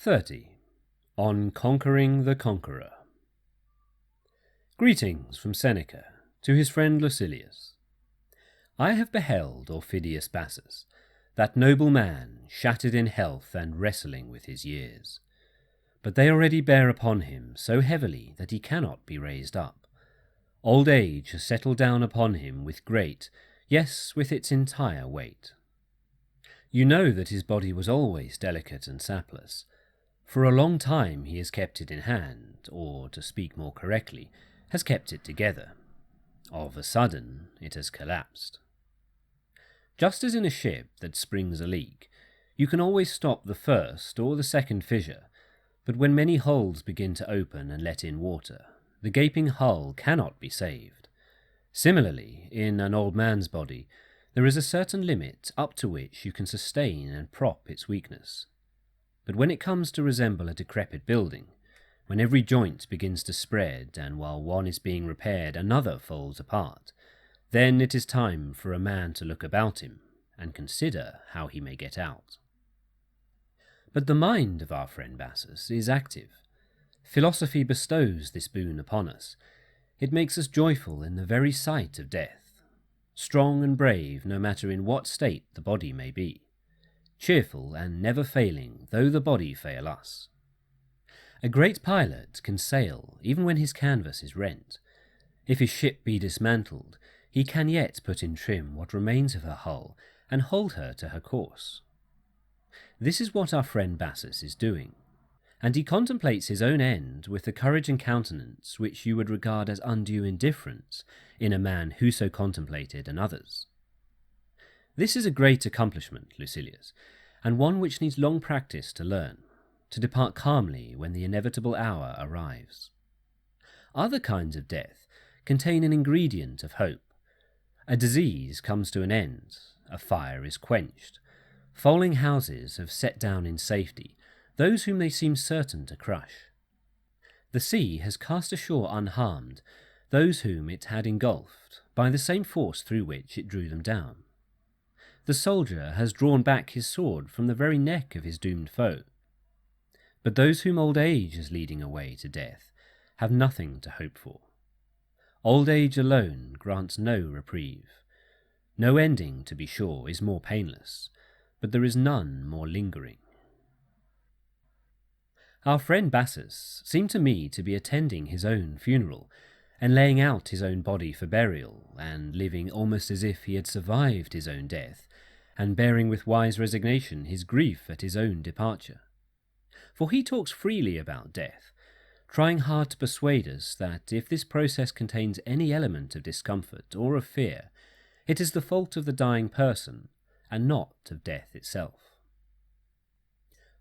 30. On Conquering the Conqueror. Greetings from Seneca to his friend Lucilius. I have beheld Aufidius Bassus, that noble man, shattered in health and wrestling with his years. But they already bear upon him so heavily that he cannot be raised up. Old age has settled down upon him with great, yes, with its entire weight. You know that his body was always delicate and sapless. For a long time he has kept it in hand, or, to speak more correctly, has kept it together. Of a sudden it has collapsed. Just as in a ship that springs a leak, you can always stop the first or the second fissure, but when many holes begin to open and let in water, the gaping hull cannot be saved. Similarly, in an old man's body, there is a certain limit up to which you can sustain and prop its weakness. But when it comes to resemble a decrepit building, when every joint begins to spread, and while one is being repaired another falls apart, then it is time for a man to look about him and consider how he may get out. But the mind of our friend Bassus is active. Philosophy bestows this boon upon us. It makes us joyful in the very sight of death, strong and brave no matter in what state the body may be, cheerful and never failing though the body fail us. A great pilot can sail even when his canvas is rent. If his ship be dismantled, he can yet put in trim what remains of her hull and hold her to her course. This is what our friend Bassus is doing, and he contemplates his own end with the courage and countenance which you would regard as undue indifference in a man who so contemplated another's. This is a great accomplishment, Lucilius, and one which needs long practice to learn, to depart calmly when the inevitable hour arrives. Other kinds of death contain an ingredient of hope. A disease comes to an end, a fire is quenched, falling houses have set down in safety those whom they seem certain to crush. The sea has cast ashore unharmed those whom it had engulfed by the same force through which it drew them down. The soldier has drawn back his sword from the very neck of his doomed foe. But those whom old age is leading away to death have nothing to hope for. Old age alone grants no reprieve. No ending, to be sure, is more painless, but there is none more lingering. Our friend Bassus seemed to me to be attending his own funeral, and laying out his own body for burial, and living almost as if he had survived his own death, and bearing with wise resignation his grief at his own departure. For he talks freely about death, trying hard to persuade us that if this process contains any element of discomfort or of fear, it is the fault of the dying person, and not of death itself.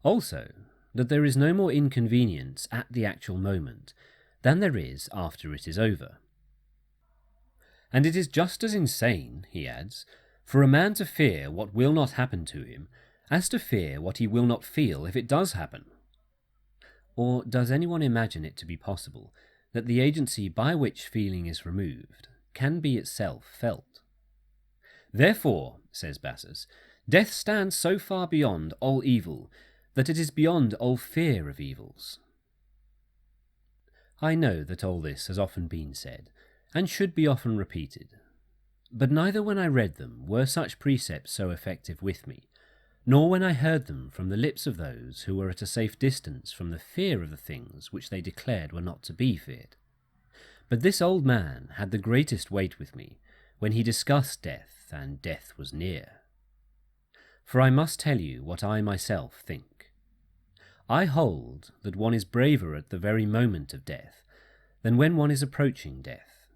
Also, that there is no more inconvenience at the actual moment than there is after it is over. And it is just as insane, he adds, for a man to fear what will not happen to him as to fear what he will not feel if it does happen. Or does anyone imagine it to be possible that the agency by which feeling is removed can be itself felt? Therefore, says Bassus, death stands so far beyond all evil that it is beyond all fear of evils. I know that all this has often been said, and should be often repeated, but neither when I read them were such precepts so effective with me, nor when I heard them from the lips of those who were at a safe distance from the fear of the things which they declared were not to be feared. But this old man had the greatest weight with me when he discussed death, and death was near. For I must tell you what I myself think. I hold that one is braver at the very moment of death than when one is approaching death.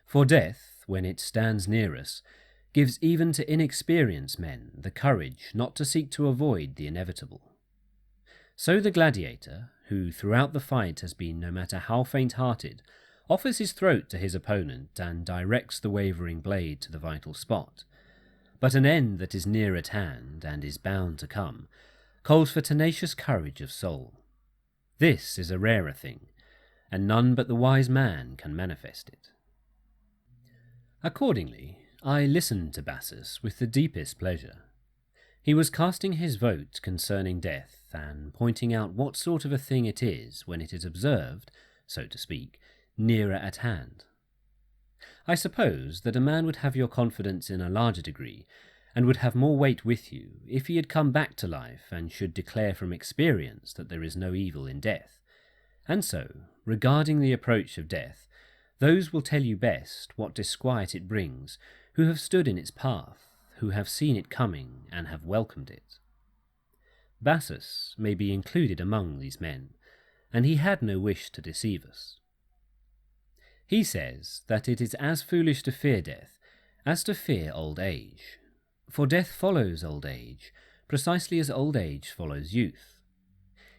For death, when it stands near us, gives even to inexperienced men the courage not to seek to avoid the inevitable. So the gladiator, who throughout the fight has been no matter how faint-hearted, offers his throat to his opponent and directs the wavering blade to the vital spot. But an end that is near at hand and is bound to come calls for tenacious courage of soul. This is a rarer thing, and none but the wise man can manifest it. Accordingly, I listened to Bassus with the deepest pleasure. He was casting his vote concerning death, and pointing out what sort of a thing it is when it is observed, so to speak, nearer at hand. I suppose that a man would have your confidence in a larger degree, and would have more weight with you, if he had come back to life and should declare from experience that there is no evil in death. And so, regarding the approach of death, those will tell you best what disquiet it brings, who have stood in its path, who have seen it coming and have welcomed it. Bassus may be included among these men, and he had no wish to deceive us. He says that it is as foolish to fear death as to fear old age, for death follows old age, precisely as old age follows youth.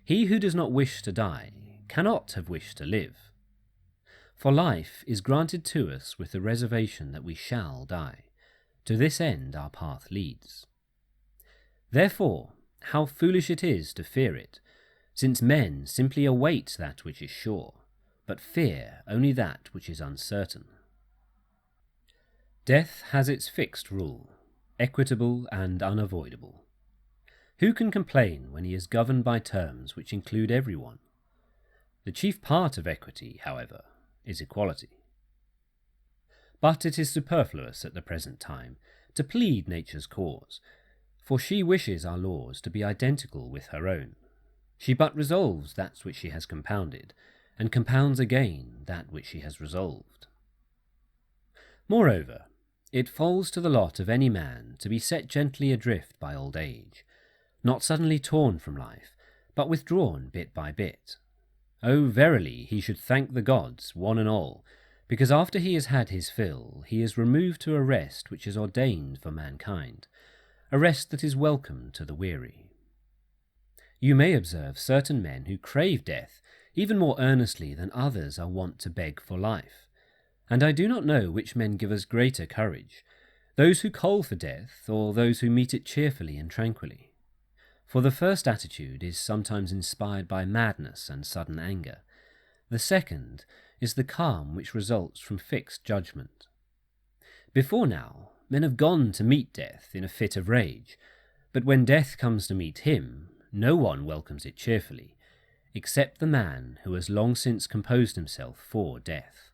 He who does not wish to die cannot have wished to live. For life is granted to us with the reservation that we shall die. To this end our path leads. Therefore, how foolish it is to fear it, since men simply await that which is sure, but fear only that which is uncertain. Death has its fixed rule, equitable and unavoidable. Who can complain when he is governed by terms which include everyone? The chief part of equity, however, is equality. But it is superfluous at the present time to plead nature's cause, for she wishes our laws to be identical with her own. She but resolves that which she has compounded, and compounds again that which she has resolved. Moreover, it falls to the lot of any man to be set gently adrift by old age, not suddenly torn from life, but withdrawn bit by bit. Oh, verily, he should thank the gods, one and all, because after he has had his fill, he is removed to a rest which is ordained for mankind, a rest that is welcome to the weary. You may observe certain men who crave death even more earnestly than others are wont to beg for life, and I do not know which men give us greater courage, those who call for death or those who meet it cheerfully and tranquilly. For the first attitude is sometimes inspired by madness and sudden anger. The second is the calm which results from fixed judgment. Before now, men have gone to meet death in a fit of rage, but when death comes to meet him, no one welcomes it cheerfully, except the man who has long since composed himself for death.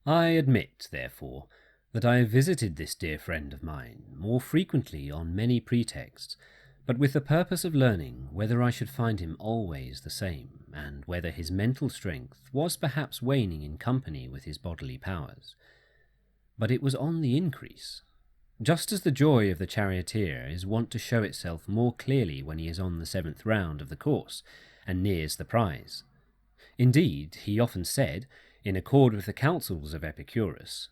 I admit, therefore, that I have visited this dear friend of mine more frequently on many pretexts, but with the purpose of learning whether I should find him always the same, and whether his mental strength was perhaps waning in company with his bodily powers. But it was on the increase, just as the joy of the charioteer is wont to show itself more clearly when he is on the 7th round of the course, and nears the prize. Indeed, he often said, in accord with the counsels of Epicurus,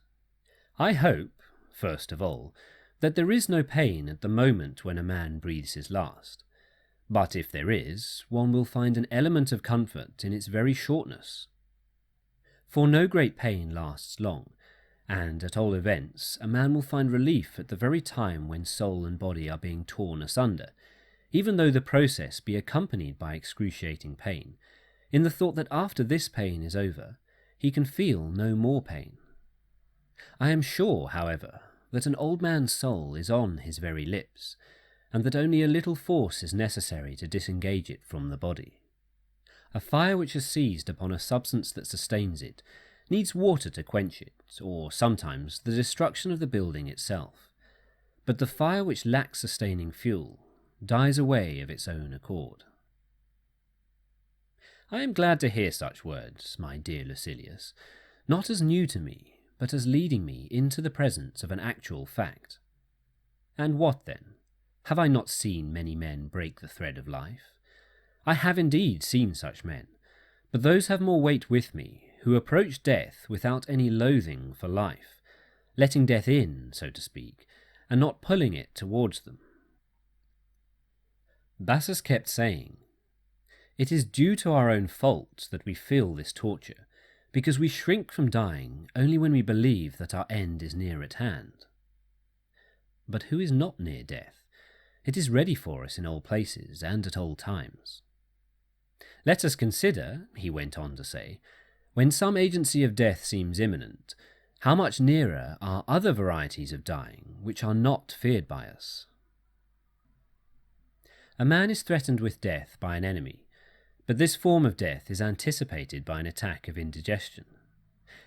"I hope, first of all, that there is no pain at the moment when a man breathes his last. But if there is, one will find an element of comfort in its very shortness. For no great pain lasts long, and at all events a man will find relief at the very time when soul and body are being torn asunder, even though the process be accompanied by excruciating pain, in the thought that after this pain is over, he can feel no more pain. I am sure, however, that an old man's soul is on his very lips, and that only a little force is necessary to disengage it from the body. A fire which has seized upon a substance that sustains it needs water to quench it, or sometimes the destruction of the building itself. But the fire which lacks sustaining fuel dies away of its own accord. I am glad to hear such words, my dear Lucilius, not as new to me, but as leading me into the presence of an actual fact. And what then? Have I not seen many men break the thread of life? I have indeed seen such men, but those have more weight with me, who approach death without any loathing for life, letting death in, so to speak, and not pulling it towards them. Bassus kept saying, "It is due to our own fault that we feel this torture, because we shrink from dying only when we believe that our end is near at hand." But who is not near death? It is ready for us in all places and at all times. Let us consider, he went on to say, when some agency of death seems imminent, How much nearer are other varieties of dying which are not feared by us? A man is threatened with death by an enemy, but this form of death is anticipated by an attack of indigestion.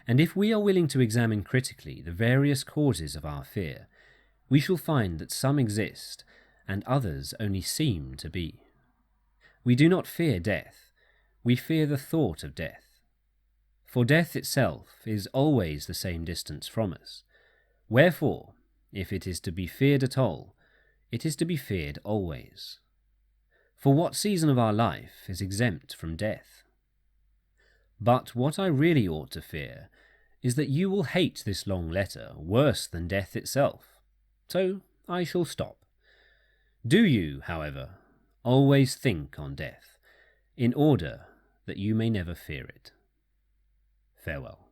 And if we are willing to examine critically the various causes of our fear, we shall find that some exist and others only seem to be. We do not fear death, we fear the thought of death. For death itself is always the same distance from us. Wherefore, if it is to be feared at all, it is to be feared always. For what season of our life is exempt from death? But what I really ought to fear is that you will hate this long letter worse than death itself. So I shall stop. Do you, however, always think on death, in order that you may never fear it. Farewell.